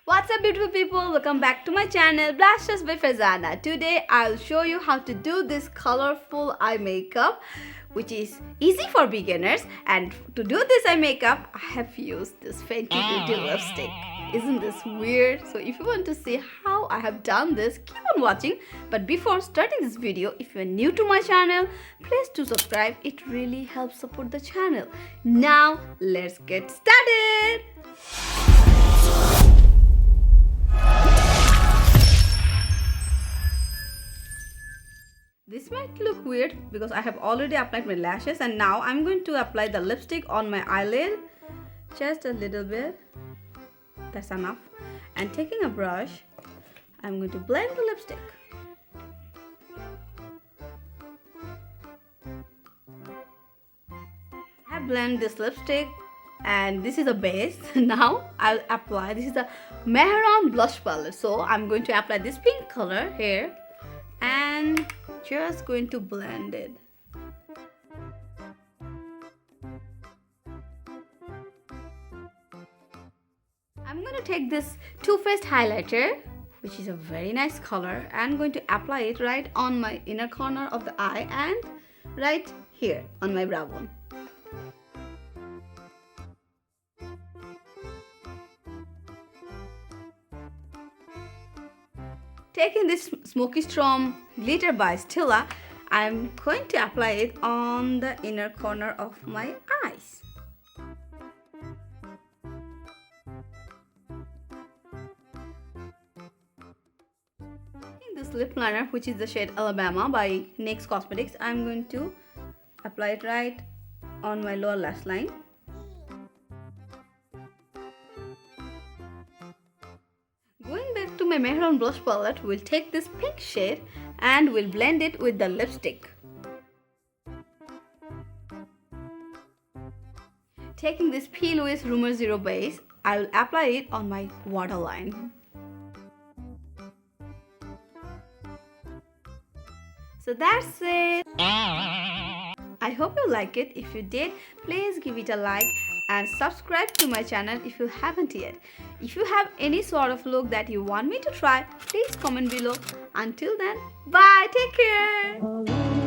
What's up beautiful people, welcome back to my channel Blasters by Fazana. Today I'll show you how to do this colorful eye makeup which is easy for beginners, and to do this eye makeup I have used this Fenty Beauty lipstick. Isn't this weird? So if you want to see how I have done this, keep on watching. But before starting this video, if you are new to my channel, please do subscribe. It really helps support the channel. Now let's get started. This might look weird because I have already applied my lashes, and now I'm going to apply the lipstick on my eyelid. Just a little bit. That's enough. And taking a brush, I'm going to blend the lipstick. I blend this lipstick and this is a base. Now I'll apply, this is a Mehron blush palette. So I'm going to apply this pink color here and just going to blend it. I'm going to take this Too Faced highlighter, which is a very nice color, and I'm going to apply it right on my inner corner of the eye and right here on my brow bone. Taking this Smokey glitter by Stila, I'm going to apply it on the inner corner of my eyes. Taking this lip liner, which is the shade Alabama by NYX Cosmetics, I'm going to apply it right on my lower lash line. Going back to my Mehron blush palette, we'll take this pink shade and we'll blend it with the lipstick. Taking this P. Louis Rumor Zero base, I will apply it on my waterline. So that's it. I hope you like it. If you did, please give it a like and subscribe to my channel if you haven't yet. If you have any sort of look that you want me to try, please comment below. Until then, bye, take care.